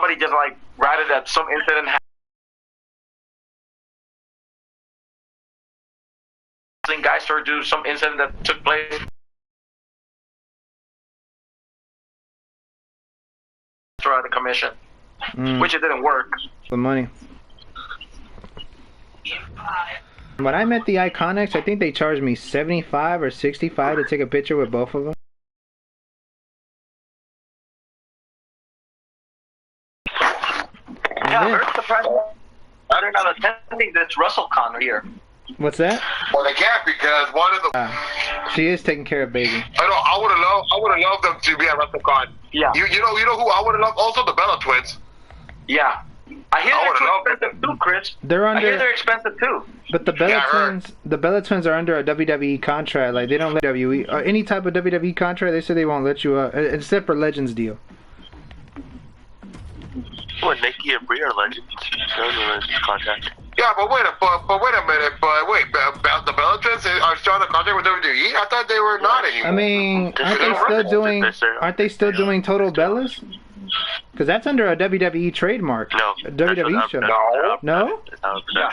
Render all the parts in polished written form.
somebody just like ratted that some incident happened. Guys or do some incident that took place throughout the commission, which it didn't work. The money. When I met the Iconics, I think they charged me 75 or 65 to take a picture with both of them. Yeah, I'm very surprised they're not attending this WrestleCon here. What's that? Well, they can't because one of the. She is taking care of baby. I would have loved them to be at WrestleCon. Yeah. You know who I would have loved? Also the Bella Twins. Yeah. I hear they're too expensive too, Chris. I hear they're expensive too. But the Bella Twins are under a WWE contract. Like they don't let WWE or any type of WWE contract. They say they won't let you except for Legends deal. What, Nikki and Brie are legends? They're under a Legends contract. Yeah, but wait a minute. The Bella Twins are still on the contract with WWE? I thought they were not anymore. I mean, aren't they still doing Total Bellas? Because that's under a WWE trademark. No. A WWE show. No? Yeah.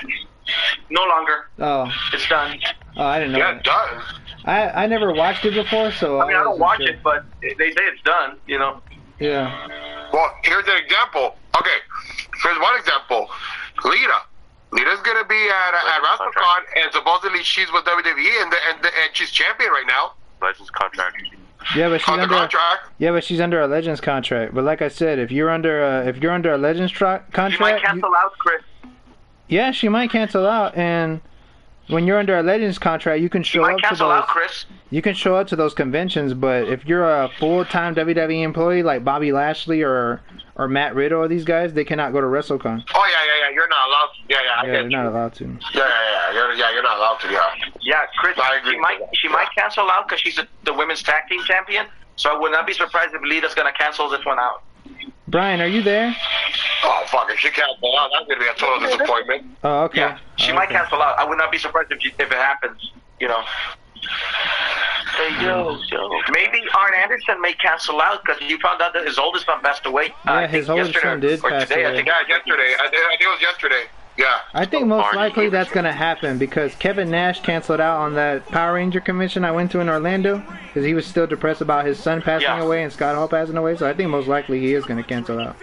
No longer. Oh. It's done. Oh, I didn't know. Yeah, done. I never watched it before, so I mean, I don't watch it, but they say it's done, you know. Yeah. Well, here's an example. Okay, here's one example. Lita's gonna be at WrestleCon, and supposedly she's with WWE, and she's champion right now. Legends contract. Yeah, but she's under contract. Yeah, but she's under a Legends contract. But like I said, if you're under a Legends contract, she might cancel out, Chris. Yeah, she might cancel out, and when you're under a Legends contract, you can show up to those. Chris. You can show up to those conventions, but if you're a full-time WWE employee like Bobby Lashley or Matt Riddle or these guys, they cannot go to WrestleCon. Oh yeah, you're not allowed to. Yeah, they're not allowed to. You're not allowed to. Yeah, Chris. She might cancel out because she's the women's tag team champion. So I would not be surprised if Lita's gonna cancel this one out. Brian, are you there? Oh fuck! If she canceled out, that's gonna be a total disappointment. Oh, okay. Yeah, she might cancel out. I would not be surprised if it happens. You know. Hey, yo. Maybe Arn Anderson may cancel out because you found out that his oldest son passed away. Yeah, his oldest son did pass away. I think yesterday. I think it was yesterday. Yeah. I think most likely that's going to happen because Kevin Nash canceled out on that Power Ranger convention I went to in Orlando because he was still depressed about his son passing away and Scott Hall passing away. So I think most likely he is going to cancel out.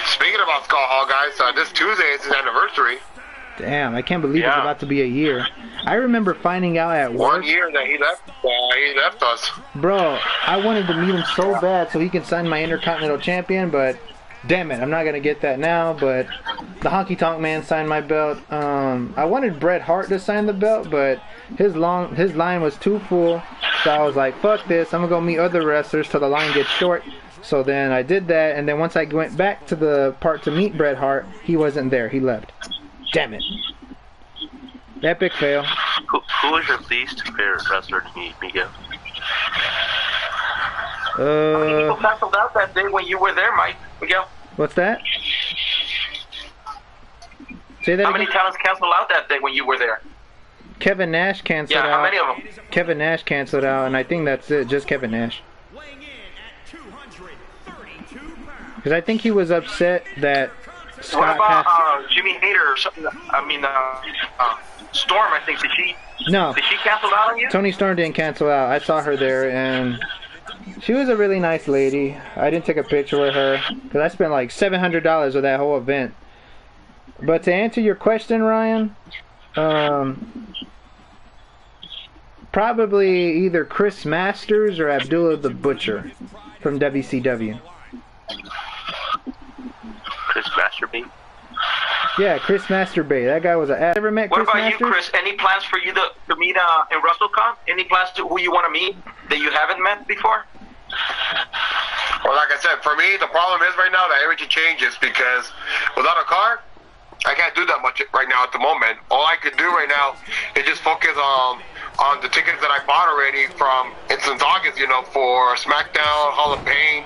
Speaking about Scott Hall, guys, this Tuesday is his anniversary. Damn, I can't believe it's about to be a year. I remember finding out at work. 1 year that he left us. Bro, I wanted to meet him so bad so he can sign my Intercontinental Champion, but damn it, I'm not going to get that now. But the Honky Tonk Man signed my belt. I wanted Bret Hart to sign the belt, but his line was too full. So I was like, fuck this, I'm going to go meet other wrestlers till the line gets short. So then I did that, and then once I went back to the part to meet Bret Hart, he wasn't there. He left. Damn it. Epic fail. Who was your least favorite wrestler to meet, Miguel? How many people canceled out that day when you were there, Miguel? What's that? Say that How again? many talents canceled out that day when you were there? Kevin Nash canceled out. Yeah, how many of them? Kevin Nash canceled out, and I think that's it. Just Kevin Nash. Because I think he was upset that Scott what about Jimmy Hayter or something? I mean, Storm, I think. Did she cancel out on you? Tony Storm didn't cancel out. I saw her there, and she was a really nice lady. I didn't take a picture with her because I spent like $700 with that whole event. But to answer your question, Ryan, probably either Chris Masters or Abdullah the Butcher from WCW. Chris Masturbate? Yeah, Chris Masturbate. That guy was a... Ever met Chris What about Masters? you, Chris? Any plans for you to meet in WrestleCon? Any plans to who you want to meet that you haven't met before? Well, like I said, for me, the problem is right now that everything changes because without a car, I can't do that much right now at the moment. All I could do right now is just focus on the tickets that I bought already since August, for SmackDown, Hall of Fame,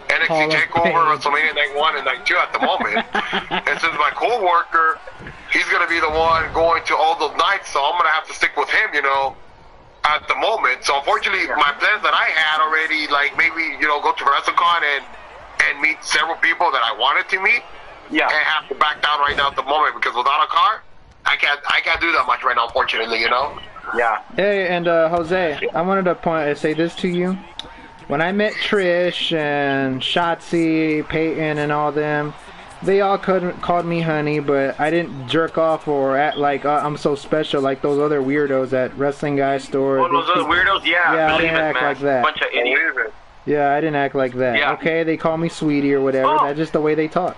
NXT TakeOver, WrestleMania Night 1 and Night 2 at the moment. And since my co-worker, he's going to be the one going to all those nights, so I'm going to have to stick with him, at the moment. So unfortunately, my plans that I had already, like maybe go to WrestleCon and meet several people that I wanted to meet. Yeah. And have to back down right now at the moment because without a car, I can't do that much right now. Unfortunately, Yeah. Hey, and Jose, I wanted to say this to you. When I met Trish and Shotzi, Peyton, and all them, they all called me honey, but I didn't jerk off or act like I'm so special like those other weirdos at Wrestling Guy Store. Oh, those other weirdos? Yeah, I didn't act like that. Bunch of idiots. Yeah, I didn't act like that. Yeah. Okay, they call me sweetie or whatever. Oh. That's just the way they talk.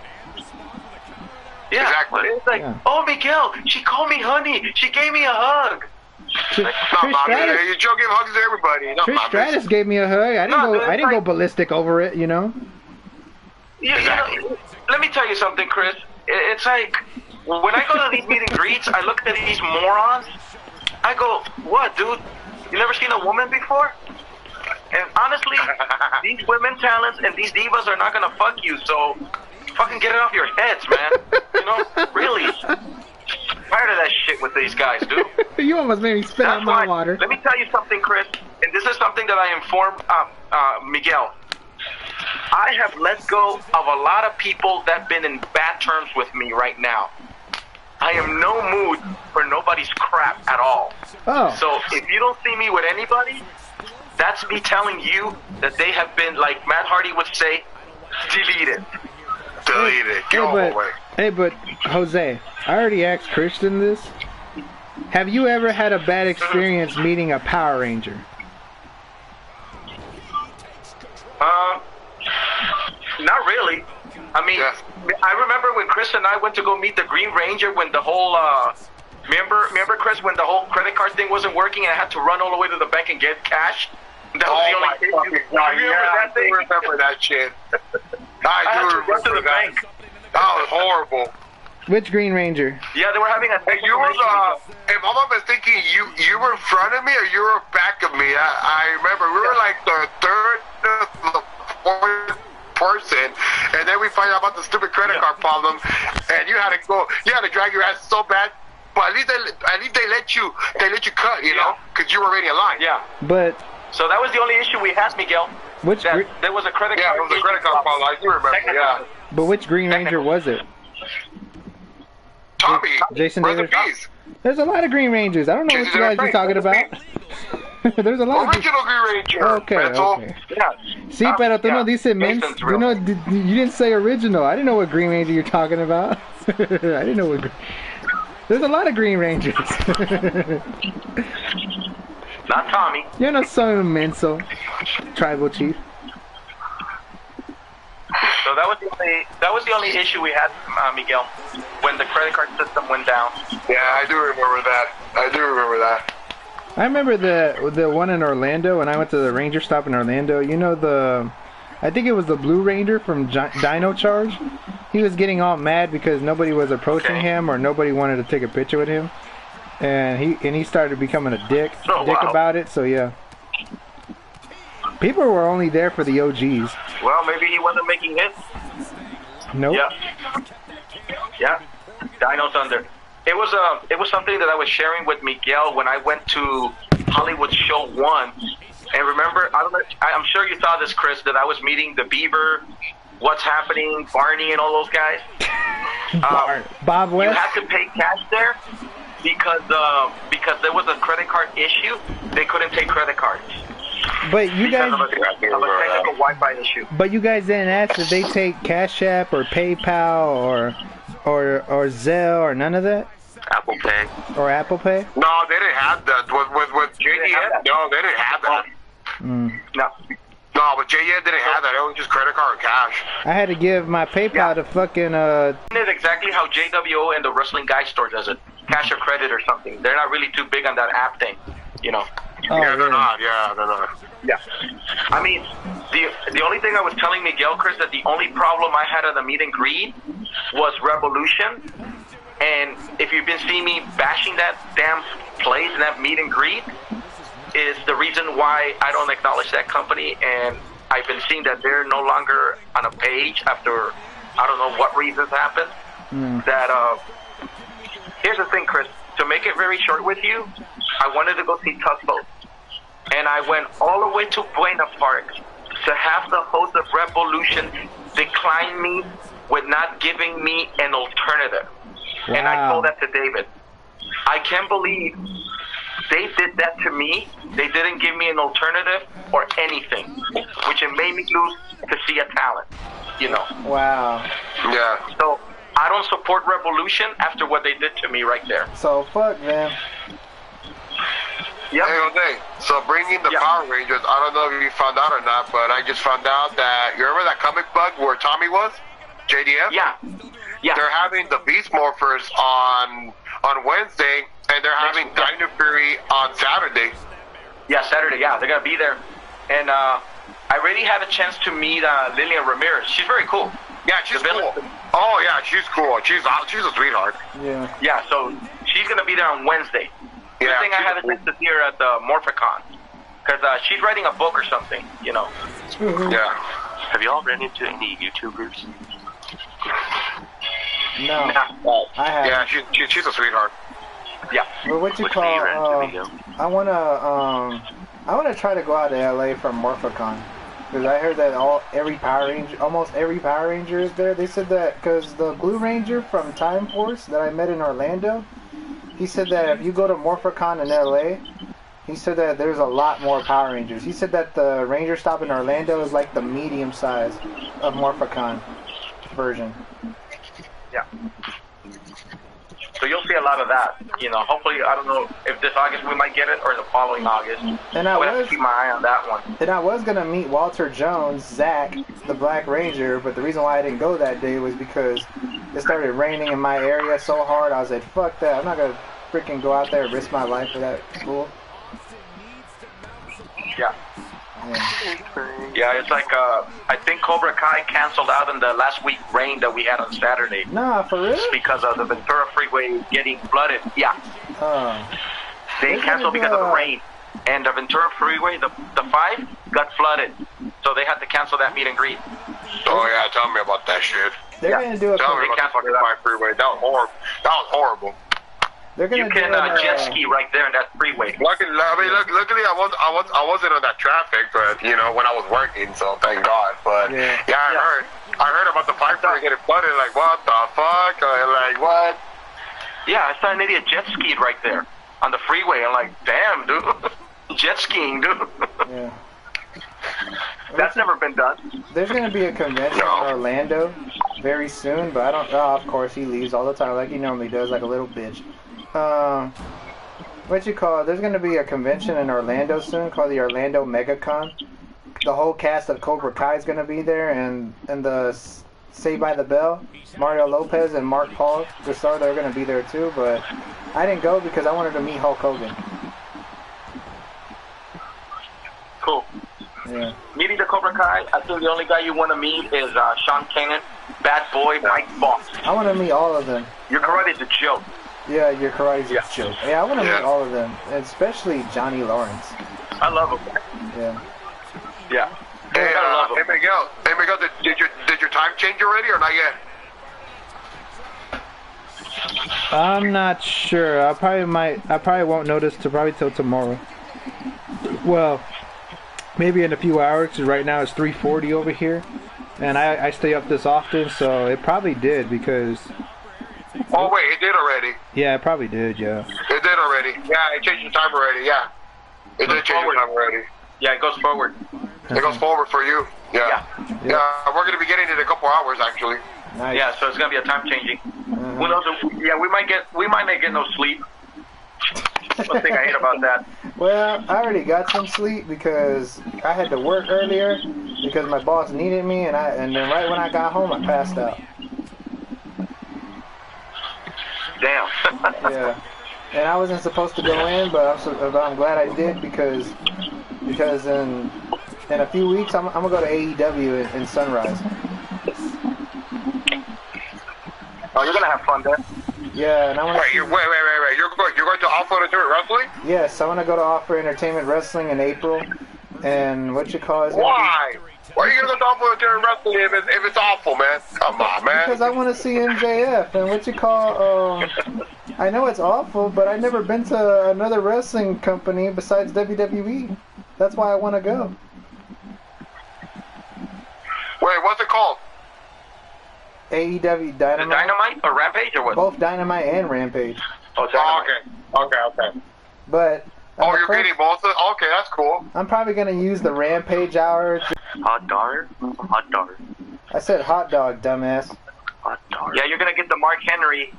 Yeah, exactly. It's like, oh, Miguel, she called me honey. She gave me a hug. Trish Stratus, you joke, give hugs to everybody. Trish Stratus gave me a hug. I didn't go ballistic over it, Yeah, let me tell you something, Chris. It's like when I go to these meet and greets, I look at these morons. I go, what, dude? You never seen a woman before? And honestly, these women talents and these divas are not gonna fuck you. So fucking get it off your heads, man. Really. Tired of that shit with these guys, dude. You almost made me spit out my water. Let me tell you something, Chris, and this is something that I informed Miguel. I have let go of a lot of people that have been in bad terms with me right now. I am no mood for nobody's crap at all. Oh. So if you don't see me with anybody, that's me telling you that they have been, like Matt Hardy would say, deleted. Hey, but Jose, I already asked Christian this. Have you ever had a bad experience meeting a Power Ranger? Not really. I mean, I remember when Chris and I went to go meet the Green Ranger when the whole, remember Chris, when the whole credit card thing wasn't working and I had to run all the way to the bank and get cash? That was the only thing. I remember that shit. I do remember that. That was horrible. Which Green Ranger? Yeah, they were having a... Hey, you were, if I'm not mistaken, you were in front of me or you were back of me? I remember we were like the third, the fourth person, and then we find out about the stupid credit card problem, and you had to drag your ass so bad, but at least they let you cut, you know, because you were already in line. Yeah. But so that was the only issue we had, Miguel. There was a credit card. Yeah, it was a credit card problem. I do remember. Yeah. But which Green Ranger was it? Tommy. Jason Davis. There's a lot of Green Rangers. I don't know what you guys are talking about. There's a lot original Green Ranger. Okay. Yeah. Sí, pero tú no dices you didn't say original. I didn't know what Green Ranger you're talking about. I didn't know what. There's a lot of Green Rangers. Not Tommy. You're not so menso, tribal chief. So that was the only issue we had, Miguel, when the credit card system went down. Yeah, I do remember that. I remember the one in Orlando when I went to the Ranger stop in Orlando. You know I think it was the Blue Ranger from Dino Charge. He was getting all mad because nobody was approaching him or nobody wanted to take a picture with him, and he started becoming a dick about it. So yeah. People were only there for the OGs. Well, maybe he wasn't making hits. Nope. Yeah. Dino Thunder. It was something that I was sharing with Miguel when I went to Hollywood Show 1. And remember, I'm sure you saw this, Chris, that I was meeting the Beaver, What's Happening, Barney, and all those guys. Bob West. You had to pay cash there because there was a credit card issue. They couldn't take credit cards. But you guys of a technical Wi-Fi issue. But you guys didn't ask if they take Cash App or PayPal or Zelle or none of that? Apple Pay. Or Apple Pay? No, they didn't have that. With JDN, no, they didn't have that. No, but JDN didn't have that. It was just credit card or cash. I had to give my PayPal to fucking It's exactly how JWO and the Wrestling Guy Store does it. Cash or credit or something. They're not really too big on that app thing, you know. They're not. Yeah, they're not. Yeah. I mean, the only thing I was telling Miguel, Chris, that the only problem I had at the meet and greet was Revolution. And if you've been seeing me bashing that damn place and that meet and greet, is the reason why I don't acknowledge that company. And I've been seeing that they're no longer on a page after I don't know what reasons happened. Here's the thing, Chris. To make it very short with you, I wanted to go see Tugboat. and I went all the way to Buena Park to have the host of Revolution decline me with not giving me an alternative. Wow. And I told that to David. I can't believe they did that to me. They didn't give me an alternative or anything, which it made me lose to see a talent, you know. Wow. Yeah. So I don't support Revolution after what they did to me right there. So fuck them. Yep. Hey, Jose, so bringing the Power Rangers, I don't know if you found out or not, but I just found out that, you remember that comic book where Tommy was? JDF? Yeah. Yeah. They're having the Beast Morphers on Wednesday, and they're having Dino Fury on Saturday. Yeah, Saturday, yeah. They're going to be there. And I already had a chance to meet Lillian Ramirez. She's very cool. Yeah, she's cool. Oh, yeah, she's cool. She's a sweetheart. Yeah. Yeah, so she's going to be there on Wednesday. Good thing I had a chance to see her at the Morphicon. Because she's writing a book or something, you know. Yeah. Have y'all ran into any YouTubers? No. I have. Yeah, she's a sweetheart. Yeah. Well, what you Which one you ran call? into, Miguel? I wanna try to go out to LA for Morphicon. Because I heard that almost every Power Ranger is there. They said that because the Blue Ranger from Time Force that I met in Orlando, he said that if you go to Morphicon in LA, he said that there's a lot more Power Rangers. He said that the Ranger stop in Orlando is like the medium size of Morphicon version. Yeah. So you'll see a lot of that. You know, hopefully, I don't know if this August we might get it or the following August. And I would have to keep my eye on that one. And I was going to meet Walter Jones, Zach, the Black Ranger, but the reason why I didn't go that day was because it started raining in my area so hard. I was like, fuck that. I'm not going to freaking go out there and risk my life for that school. Yeah. Yeah, it's like, I think Cobra Kai canceled out in the last week rain that we had on Saturday. Nah, for real? Just because of the Ventura Freeway getting flooded. Yeah. They canceled because of the rain. And the Ventura Freeway, the 5, got flooded. So they had to cancel that meet and greet. Oh, yeah, tell me about that shit. They're going to do a... Tell me about the fucking 5 freeway. That was horrible. That was horrible. They're gonna you can jet ski right there in that freeway. Luckily, I wasn't on that traffic, but you know, when I was working, so thank God. But I heard about the 5 freeway getting flooded. Like, what the fuck? Like, what? Yeah, I saw an idiot jet skied right there on the freeway. I'm like, damn, dude, jet skiing, dude. Yeah. That's never been done. There's going to be a convention in Orlando very soon, but I don't... Oh, of course, he leaves all the time like he normally does, like a little bitch. What you call it? There's going to be a convention in Orlando soon called the Orlando MegaCon. The whole cast of Cobra Kai is going to be there, and the Saved by the Bell, Mario Lopez and Mark Paul, the star, they're going to be there too, but I didn't go because I wanted to meet Hulk Hogan. Cool. Yeah. Meeting the Cobra Kai, I think the only guy you want to meet is Sean Kanan, Bad Boy, Mike Boss. I want to meet all of them. Your karate's a joke. Yeah, your karate's a joke. Yeah, I want to meet all of them, especially Johnny Lawrence. I love him. Yeah. Yeah. Hey, Miguel, did your time change already or not yet? I'm not sure. I probably won't notice till tomorrow. Well, maybe in a few hours, 'cause right now it's 3:40 over here, and I stay up this often, so it probably did because... Oh wait, it did already. Yeah, it probably did, yeah. It did already. Yeah, it changed the time already, yeah. It did change the time already. Yeah, it goes forward. It goes forward for you. Yeah. Yeah, we're going to be getting it in a couple hours, actually. Nice. Yeah, so it's going to be a time changing. Who knows? Yeah, we might not get no sleep. One thing I hate about that. Well, I already got some sleep because I had to work earlier because my boss needed me, and then right when I got home, I passed out. Damn. Yeah. And I wasn't supposed to go in, but I'm glad I did because in a few weeks I'm gonna go to AEW in Sunrise. Oh, you're gonna have fun there. Yeah, and I want to. Wait! You're going to Alpha Entertainment Wrestling? Yes, I want to go to Offer Entertainment Wrestling in April, and what you call it? Why? Why are you gonna go to Alpha Entertainment Wrestling if it's awful, man? Come on, man. Because I want to see MJF, and what you call I know it's awful, but I've never been to another wrestling company besides WWE. That's why I want to go. Wait, what's it called? AEW The Dynamite. Dynamite or Rampage or what? Both Dynamite and Rampage. Oh, Dynamite. Okay. But Oh, you're getting both of okay, that's cool. I'm probably gonna use the Rampage hour. Hot dog? Hot dog. I said hot dog, dumbass. Hot dog. Yeah, you're gonna get the Mark Henry.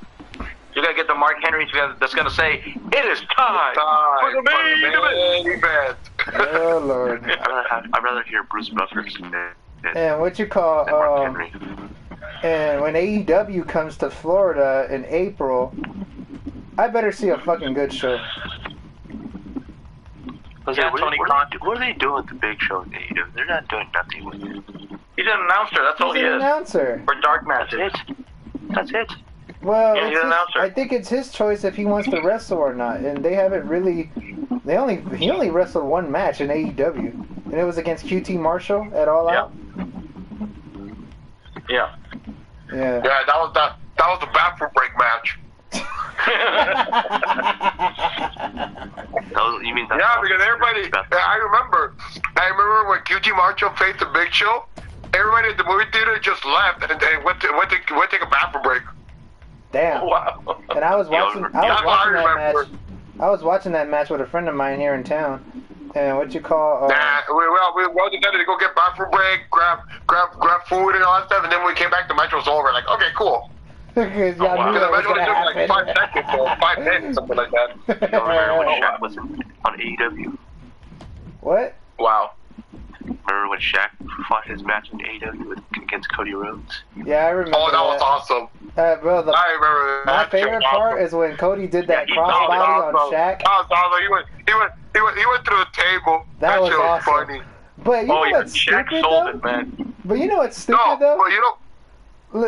You're gonna get the Mark Henry that's gonna say, "It is time for the main event." Oh Lord. I'd rather hear Bruce Buffer. And what you call Mark Henry. and when AEW comes to Florida in April, I better see a fucking good show. Yeah, Tony what are they doing with the big show in AEW? They're not doing nothing with it. He's an announcer. That's all He's he an is. announcer. For dark matches. That's it. Well, Yeah, it's he's an his- announcer. I think it's his choice if he wants to wrestle or not. And they haven't really. He only wrestled one match in AEW, and it was against QT Marshall at All Out. Yeah. Yeah. Yeah, that was the bathroom break match. You mean that's Yeah, because everybody, I remember when QT Marshall faced the Big Show, everybody at the movie theater just left and went to take a bathroom break. Damn. Wow. And I was watching. That's what I remember. I was watching that match with a friend of mine here in town. And what you call? Nah, we all decided to go get bathroom break, grab food and all that stuff, and then when we came back, the match was over. Like, okay, cool. Because y'all wow. knew Because that the was match only gonna took like happen. 5 seconds or 5 minutes, something like that. You remember when Shaq was on AEW? What? Wow. Remember when Shaq fought his match in AEW against Cody Rhodes? Yeah, I remember. Oh, that was awesome. Bro, I remember my that. favorite part is when Cody did that Yeah, he crossbody on Shaq. That was awesome. He went through the table. That was shit was awesome. funny. But you Oh, know yeah. what's Shaq stupid sold though? it, man. But you know what's stupid No, though? but you know,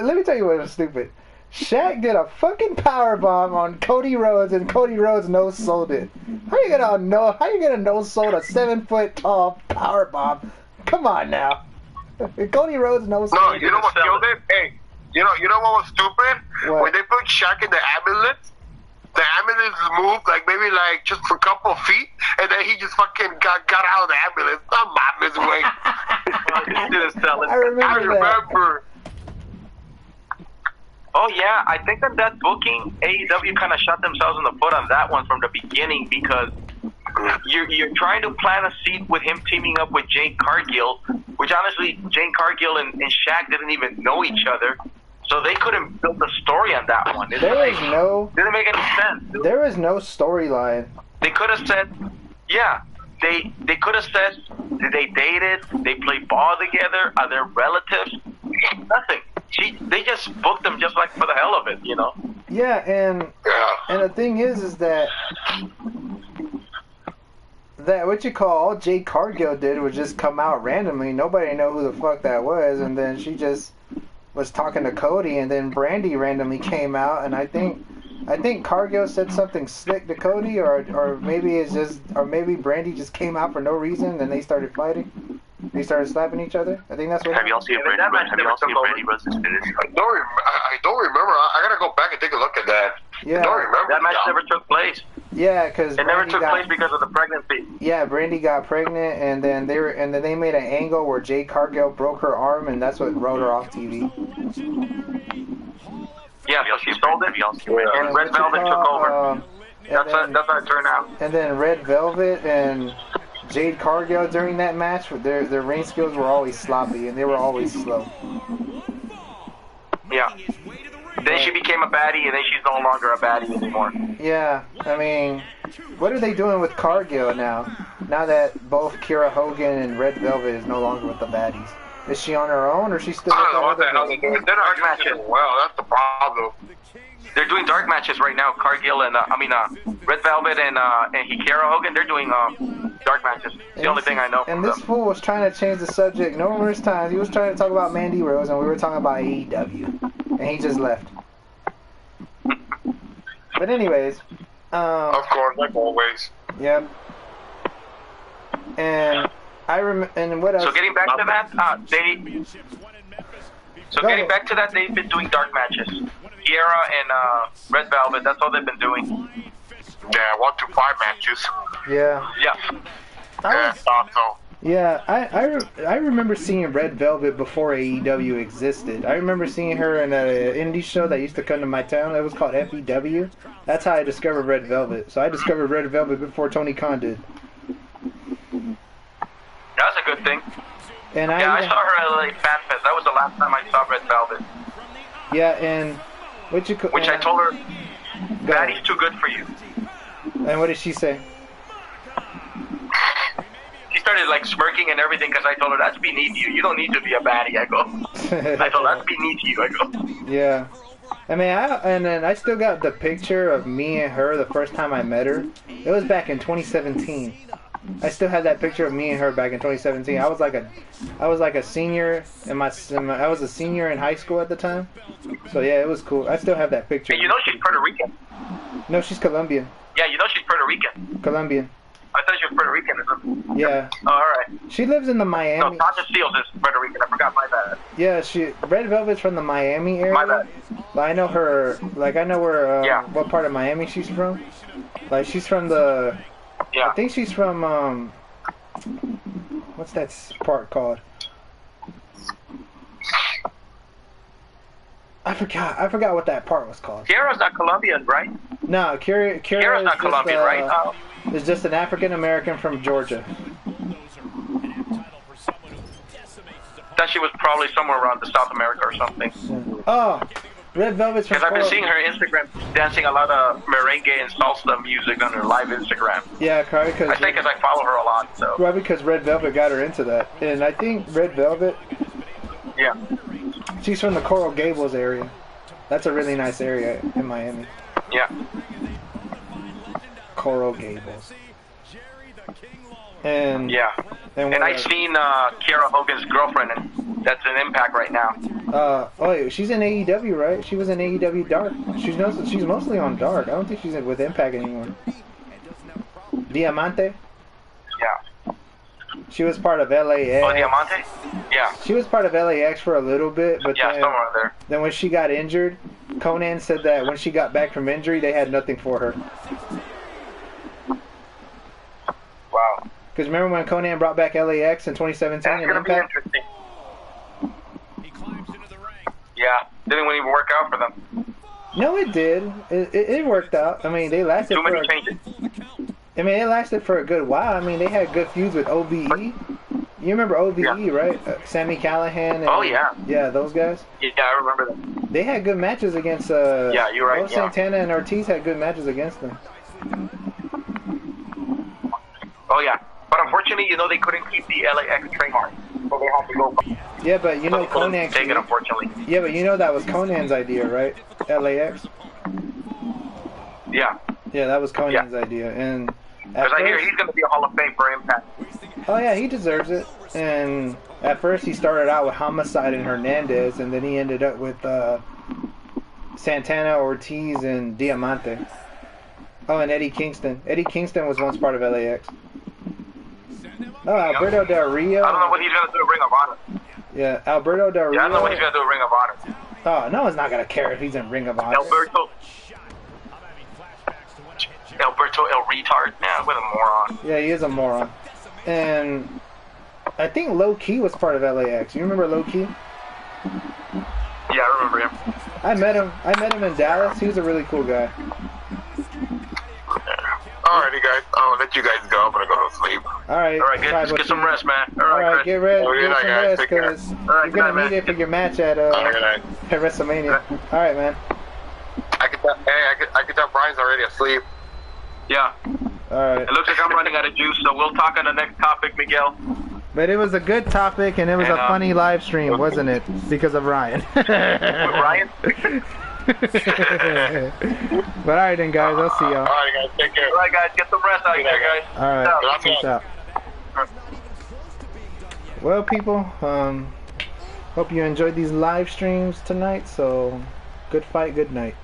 Let me tell you what was stupid. Shaq did a fucking power bomb on Cody Rhodes, and Cody Rhodes no sold it. How you gonna no sold a 7 foot tall power bomb? Come on now. Cody Rhodes no sold no, it. you know what killed it? Hey, you know what was stupid? What? When they put Shaq in the ambulance moved maybe just for a couple of feet, and then he just fucking got out of the ambulance. I'm not his way. I remember that. Oh yeah, I think that booking AEW kind of shot themselves in the foot on that one from the beginning because you're trying to plant a seed with him teaming up with Jade Cargill, which honestly Jade Cargill and Shaq didn't even know each other, so they couldn't build a story on that one. There is no. Didn't make any sense. Dude. There is no storyline. They could have said, yeah. They could have said, did they dated? They play ball together? Are they relatives? Nothing. They just booked them just like for the hell of it, you know? Yeah, and the thing is that what you call all Jade Cargill did was just come out randomly. Nobody know who the fuck that was, and then she just was talking to Cody, and then Brandy randomly came out, and I think Cargill said something slick to Cody, or maybe Brandy just came out for no reason, and they started fighting. They started slapping each other. I think that's what. Have y'all seen Brandy Rhodes' finish? I don't remember. I gotta go back and take a look at that. Yeah. I don't remember. That match never took place. Yeah, because it never took place because of the pregnancy. Yeah, Brandy got pregnant, and then they made an angle where Jade Cargill broke her arm, and that's what wrote her off TV. Yeah, so she sold it, and Red Velvet took over. That's how it turned out. And then Red Velvet and Jade Cargill during that match, their ring skills were always sloppy, and they were always slow. Yeah. Then she became a baddie, and then she's no longer a baddie anymore. Yeah, I mean, what are they doing with Cargill now? Now that both Kiera Hogan and Red Velvet is no longer with the baddies. Is she on her own, or is she still with I don't know what the hell other they're doing. They're not matches. Well, that's the problem. They're doing dark matches right now. Cargill and Red Velvet and Kiera Hogan. They're doing dark matches. It's the only thing I know. And this fool was trying to change the subject numerous times. He was trying to talk about Mandy Rose, and we were talking about AEW, and he just left. But anyways, of course, like always. Yep. And and what else? So getting back to that, they've been doing dark matches. Kiera and Red Velvet, that's all they've been doing. Yeah, 1 to 5 matches. Yeah. Yeah. I thought so. Yeah, I remember seeing Red Velvet before AEW existed. I remember seeing her in an indie show that used to come to my town. It was called FEW. That's how I discovered Red Velvet. So I discovered Red Velvet before Tony Khan did. That's a good thing. And I saw her at LA Fan Fest. That was the last time I saw Red Velvet. Yeah, and which I told her, Daddy's too good for you. And what did she say? She started like smirking and everything because I told her that's beneath you. You don't need to be a baddie. I go. I told her that's beneath you. I go. Yeah. I mean, and then I still got the picture of me and her the first time I met her. It was back in 2017. I still have that picture of me and her back in 2017. I was like a senior I was a senior in high school at the time. So yeah, it was cool. I still have that picture. And you know she's Puerto Rican. No, she's Colombian. Yeah, you know she's Puerto Rican. Colombian. I thought she was Puerto Rican. Yeah. Oh, all right. She lives in the Miami. No, Tasha Steele is Puerto Rican. I forgot. My bad. Yeah, Red Velvet's from the Miami area. My bad. But I know her. Like I know where. Yeah. What part of Miami she's from? Like she's from the. Yeah. I think she's from. What's that part called? I forgot what that part was called. Kiara's not Colombian, right? No, Kiara's not Colombian, right? Is just an African American from Georgia. Thought she was probably somewhere around the South America or something. Oh, Red Velvet's from. Because I've been seeing her Instagram dancing a lot of merengue and salsa music on her live Instagram. Yeah, probably because. I think because I follow her a lot, so. Probably because Red Velvet got her into that, and I think Red Velvet. Yeah. She's from the Coral Gables area. That's a really nice area in Miami. Yeah. Coral Gables. And yeah. And I've seen Kiara Hogan's girlfriend, and that's an Impact right now. Oh, she's in AEW, right? She was in AEW Dark. She's mostly on Dark. I don't think she's with Impact anymore. Diamante? Yeah. She was part of LAX. Oh, Diamante? Yeah. She was part of LAX for a little bit, but yeah, somewhere there. Then when she got injured, Conan said that when she got back from injury, they had nothing for her. Wow. Because remember when Conan brought back LAX in 2017? That's going to be interesting. Yeah. Didn't even work out for them. No, it did. It worked out. I mean, they lasted Too many changes. I mean, it lasted for a good while. I mean, they had good feuds with OVE. You remember OVE, yeah. Right? Sammy Callahan. And, oh, yeah. Yeah, those guys. Yeah, I remember them. They had good matches against... yeah, you're right. Both Santana and Ortiz had good matches against them. Oh, yeah. But unfortunately, you know, they couldn't keep the LAX trademark. So they had to go... Yeah, but you know Conan... Take it, unfortunately. Yeah, but you know that was Conan's idea, right? LAX? Yeah. Yeah, that was Conan's idea. And... Because I hear he's going to be a Hall of Fame for Impact. Oh, yeah, he deserves it. And at first he started out with Homicide and Hernandez, and then he ended up with Santana, Ortiz, and Diamante. Oh, and Eddie Kingston. Eddie Kingston was once part of LAX. Oh, Alberto Del Rio. I don't know what he's going to do at Ring of Honor. Yeah, Alberto Del Rio. Yeah, I don't know what he's going to do at Ring of Honor. Oh, no one's not going to care if he's in Ring of Honor. Alberto El Retard. Yeah, what a moron. Yeah, he is a moron. And I think Low Key was part of LAX. You remember Low Key? Yeah, I remember him. I met him in Dallas. He was a really cool guy. Alrighty, guys. I'll let you guys go. I'm gonna go to sleep. Alright, get some rest, man. Alright, get rest. Get some rest, because you're gonna need it for your match at WrestleMania. Alright, man. I can tell Brian's already asleep. Yeah. Alright. It looks like I'm running out of juice, so we'll talk on the next topic, Miguel. But it was a good topic, and it was a funny live stream, wasn't it? Because of Ryan. With Ryan? But alright then, guys. I'll see y'all. Alright, guys. Take care. Alright, guys. Get some rest out there, guys. Alright. Peace out. Well, people, hope you enjoyed these live streams tonight. So, good fight, good night.